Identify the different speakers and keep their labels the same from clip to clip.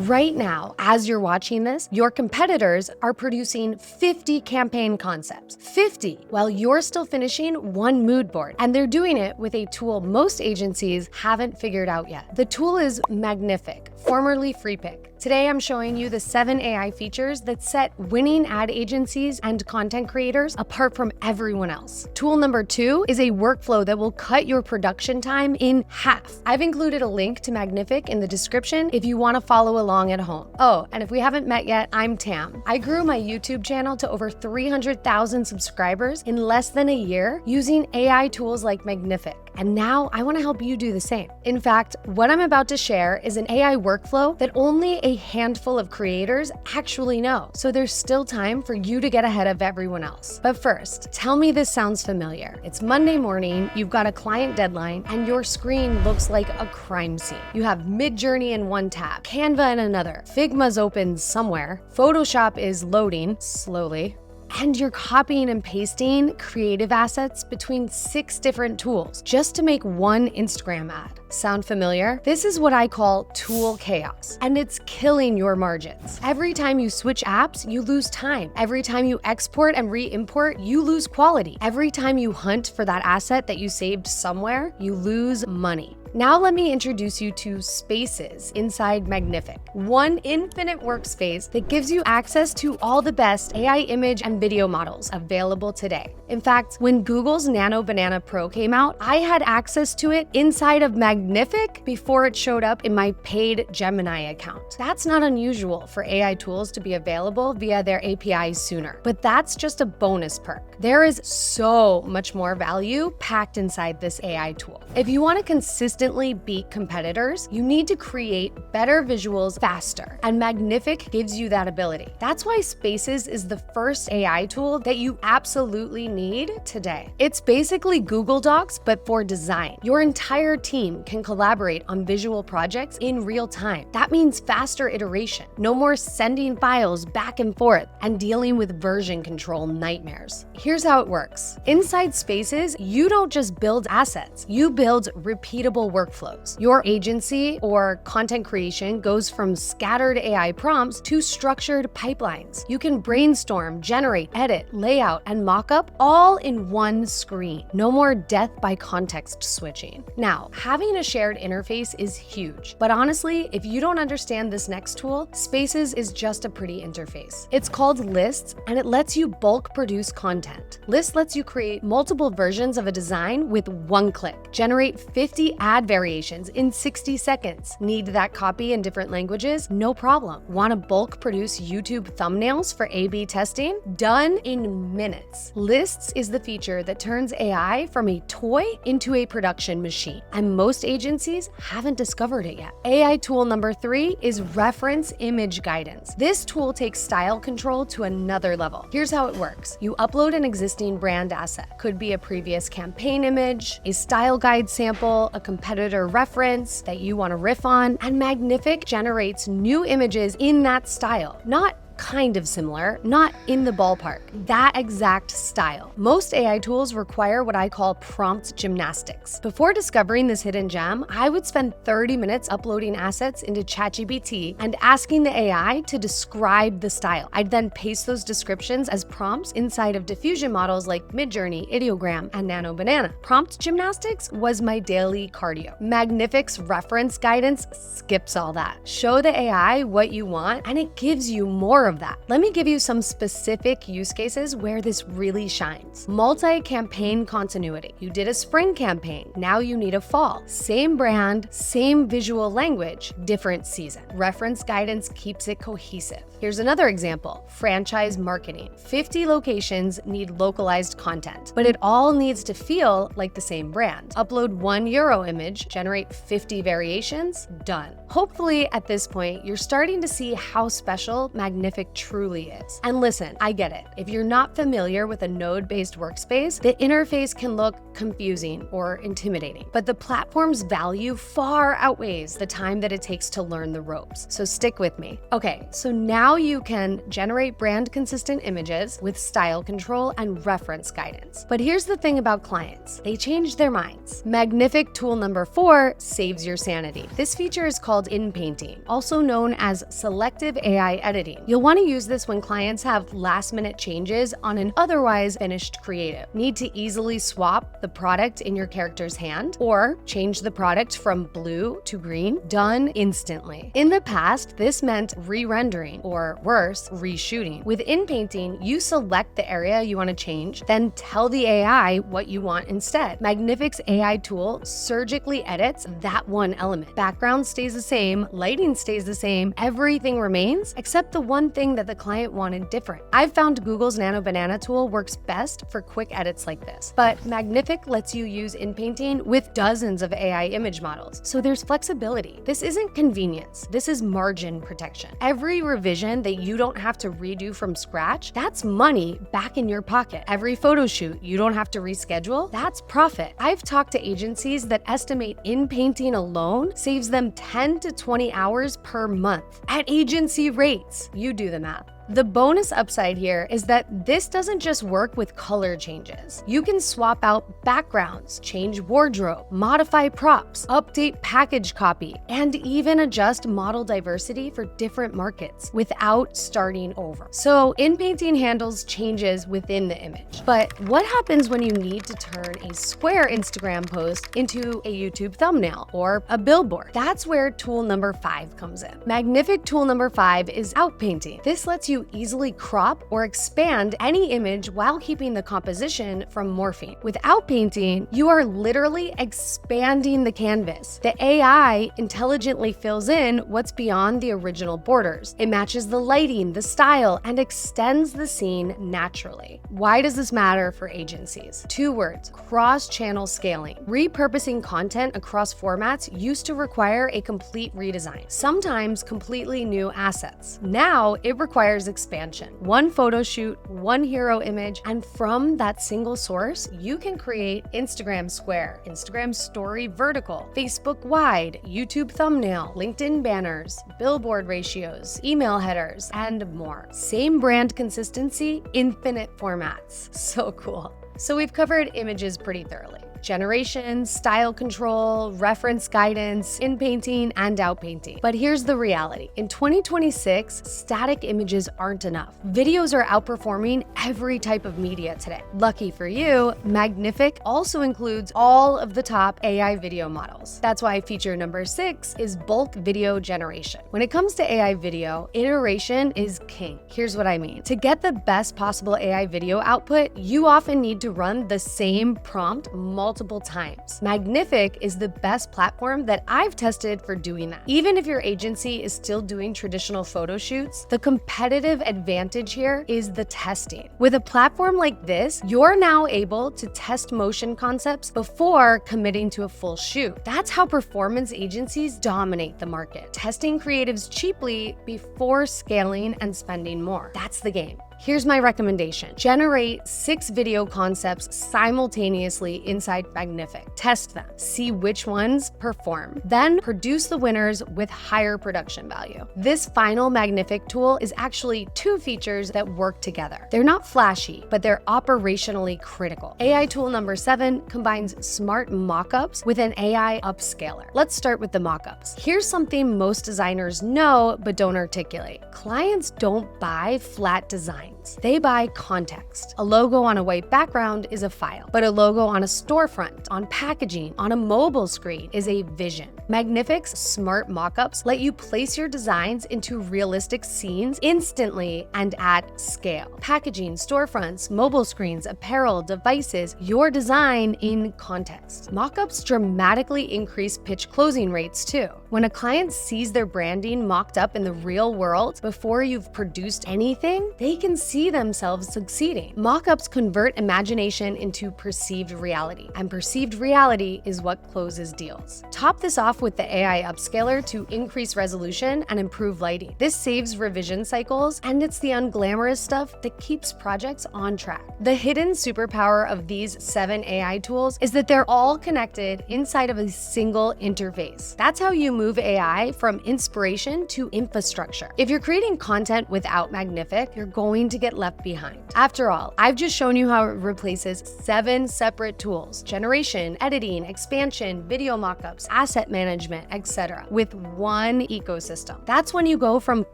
Speaker 1: Right now, as you're watching this, your competitors are producing 50 campaign concepts. 50, while you're still finishing one mood board. And they're doing it with a tool most agencies haven't figured out yet. The tool is Magnific, formerly Freepik. Today, I'm showing you the 7 AI features that set winning ad agencies and content creators apart from everyone else. Tool number 2 is a workflow that will cut your production time in half. I've included a link to Magnific in the description if you want to follow along at home. Oh, and if we haven't met yet, I'm Tam. I grew my YouTube channel to over 300,000 subscribers in less than a year using AI tools like Magnific. And now I want to help you do the same. In fact, what I'm about to share is an AI workflow that only a handful of creators actually know. So there's still time for you to get ahead of everyone else. But first, tell me this sounds familiar. It's Monday morning, you've got a client deadline, and your screen looks like a crime scene. You have Midjourney in one tab, Canva in another, Figma's open somewhere, Photoshop is loading slowly, and you're copying and pasting creative assets between 6 different tools just to make one Instagram ad. Sound familiar? This is what I call tool chaos, and it's killing your margins. Every time you switch apps, you lose time. Every time you export and re-import, you lose quality. Every time you hunt for that asset that you saved somewhere, you lose money. Now let me introduce you to Spaces inside Magnific, one infinite workspace that gives you access to all the best AI image and video models available today. In fact, when Google's Nano Banana Pro came out, I had access to it inside of Magnific before it showed up in my paid Gemini account. That's not unusual for AI tools to be available via their APIs sooner, but that's just a bonus perk. There is so much more value packed inside this AI tool. If you want to consistently beat competitors, you need to create better visuals faster, and Magnific gives you that ability. That's why Spaces is the first AI tool that you absolutely need today. It's basically Google Docs, but for design. Your entire team can collaborate on visual projects in real time. That means faster iteration, no more sending files back and forth and dealing with version control nightmares. Here's how it works. Inside Spaces, you don't just build assets, you build repeatable workflows. Your agency or content creation goes from scattered AI prompts to structured pipelines. You can brainstorm, generate, edit, layout, and mockup all in one screen. No more death by context switching. Now, having a shared interface is huge, but honestly, if you don't understand this next tool, Spaces is just a pretty interface. It's called Lists, and it lets you bulk produce content. Lists lets you create multiple versions of a design with one click. Generate 50 ad variations in 60 seconds. Need that copy in different languages? No problem. Want to bulk produce YouTube thumbnails for A/B testing? Done in minutes. Lists is the feature that turns AI from a toy into a production machine, and most agencies haven't discovered it yet. AI tool number 3 is Reference Image Guidance. This tool takes style control to another level. Here's how it works. You upload an existing brand asset. Could be a previous campaign image, a style guide sample, a competitor reference that you want to riff on, and Magnific generates new images in that style. Not kind of similar, not in the ballpark, that exact style. Most AI tools require what I call prompt gymnastics. Before discovering this hidden gem, I would spend 30 minutes uploading assets into ChatGPT and asking the AI to describe the style. I'd then paste those descriptions as prompts inside of diffusion models like Midjourney, Ideogram, and Nano Banana. Prompt gymnastics was my daily cardio. Magnific's reference guidance skips all that. Show the AI what you want, and it gives you more of that. Let me give you some specific use cases where this really shines. Multi-campaign continuity. You did a spring campaign, now you need a fall. Same brand, same visual language, different season. Reference guidance keeps it cohesive. Here's another example, franchise marketing. 50 locations need localized content, but it all needs to feel like the same brand. Upload one Euro image, generate 50 variations, done. Hopefully at this point, you're starting to see how special Magnific Magnific truly is. And listen, I get it. If you're not familiar with a node-based workspace, the interface can look confusing or intimidating, but the platform's value far outweighs the time that it takes to learn the ropes. So stick with me. Okay, so now you can generate brand consistent images with style control and reference guidance. But here's the thing about clients. They change their minds. Magnific tool number 4 saves your sanity. This feature is called Inpainting, also known as selective AI editing. You'll want to use this when clients have last-minute changes on an otherwise finished creative. Need to easily swap the product in your character's hand or change the product from blue to green? Done instantly. In the past, this meant re-rendering or worse, reshooting. With Inpainting, you select the area you want to change, then tell the AI what you want instead. Magnific's AI tool surgically edits that one element. Background stays the same, lighting stays the same, everything remains except the one thing that the client wanted different. I've found Google's Nano Banana tool works best for quick edits like this, but Magnific lets you use Inpainting with dozens of AI image models, so there's flexibility. This isn't convenience, this is margin protection. Every revision that you don't have to redo from scratch, that's money back in your pocket. Every photo shoot you don't have to reschedule, that's profit. I've talked to agencies that estimate Inpainting alone saves them 10 to 20 hours per month at agency rates. You do the math. The bonus upside here is that this doesn't just work with color changes. You can swap out backgrounds, change wardrobe, modify props, update package copy, and even adjust model diversity for different markets without starting over. So Inpainting handles changes within the image. But what happens when you need to turn a square Instagram post into a YouTube thumbnail or a billboard? That's where tool number 5 comes in. Magnific tool number 5 is Outpainting. This lets you easily crop or expand any image while keeping the composition from morphing. With Outpainting, you are literally expanding the canvas. The AI intelligently fills in what's beyond the original borders. It matches the lighting, the style, and extends the scene naturally. Why does this matter for agencies? 2 words: cross-channel scaling. Repurposing content across formats used to require a complete redesign, sometimes completely new assets. Now it requires expansion. One photo shoot, one hero image, and from that single source, you can create Instagram square, Instagram story vertical, Facebook wide, YouTube thumbnail, LinkedIn banners, billboard ratios, email headers, and more. Same brand consistency, infinite formats. So cool. So we've covered images pretty thoroughly. Generation, style control, reference guidance, Inpainting, and Outpainting. But here's the reality. In 2026, static images aren't enough. Videos are outperforming every type of media today. Lucky for you, Magnific also includes all of the top AI video models. That's why feature number 6 is bulk video generation. When it comes to AI video, iteration is king. Here's what I mean. To get the best possible AI video output, you often need to run the same prompt multiple times. Magnific is the best platform that I've tested for doing that. Even if your agency is still doing traditional photo shoots, the competitive advantage here is the testing. With a platform like this, you're now able to test motion concepts before committing to a full shoot. That's how performance agencies dominate the market, testing creatives cheaply before scaling and spending more. That's the game. Here's my recommendation. Generate 6 video concepts simultaneously inside Magnific. Test them, see which ones perform. Then produce the winners with higher production value. This final Magnific tool is actually 2 features that work together. They're not flashy, but they're operationally critical. AI tool number 7 combines smart mockups with an AI upscaler. Let's start with the mockups. Here's something most designers know but don't articulate. Clients don't buy flat designs. They buy context. A logo on a white background is a file, but a logo on a storefront, on packaging, on a mobile screen is a vision. Magnific's smart mockups let you place your designs into realistic scenes instantly and at scale. Packaging, storefronts, mobile screens, apparel, devices, your design in context. Mockups dramatically increase pitch closing rates too. When a client sees their branding mocked up in the real world before you've produced anything, they can see themselves succeeding. Mockups convert imagination into perceived reality, and perceived reality is what closes deals. Top this off with the AI upscaler to increase resolution and improve lighting. This saves revision cycles, and it's the unglamorous stuff that keeps projects on track. The hidden superpower of these 7 AI tools is that they're all connected inside of a single interface. That's how you move AI from inspiration to infrastructure. If you're creating content without Magnific, you're going to get left behind. After all, I've just shown you how it replaces 7 separate tools: generation, editing, expansion, video mockups, asset management, etc., with one ecosystem. That's when you go from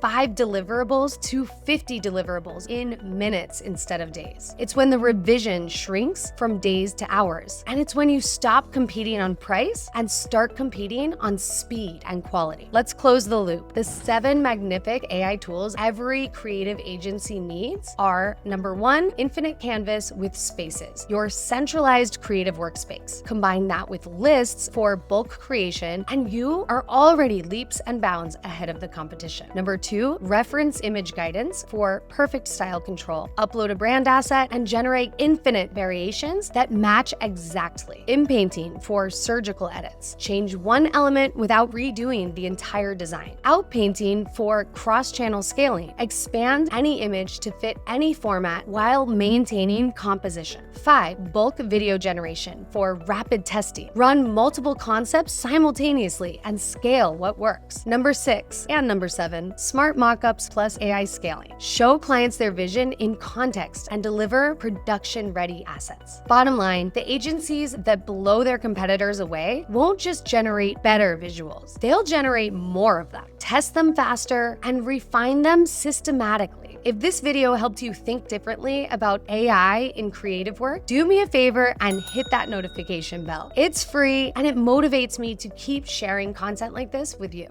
Speaker 1: 5 deliverables to 50 deliverables in minutes instead of days. It's when the revision shrinks from days to hours. And it's when you stop competing on price and start competing on speed and quality. Let's close the loop. The 7 Magnific AI tools every creative agency needs are: number 1, infinite canvas with spaces, your centralized creative workspace. Combine that with lists for bulk creation, and you are already leaps and bounds ahead of the competition. Number 2, reference image guidance for perfect style control. Upload a brand asset and generate infinite variations that match exactly. Inpainting for surgical edits. Change one element without redoing the entire design. Outpainting for cross-channel scaling. Expand any image to fit any format while maintaining composition. 5, bulk video generation for rapid testing. Run multiple concepts simultaneously and scale what works. Number 6 and number 7, smart mockups plus AI scaling. Show clients their vision in context and deliver production-ready assets. Bottom line, the agencies that blow their competitors away won't just generate better visuals. They'll generate more of them, test them faster, and refine them systematically. If this video helped you think differently about AI in creative work, do me a favor and hit that notification bell. It's free and it motivates me to keep sharing content like this with you.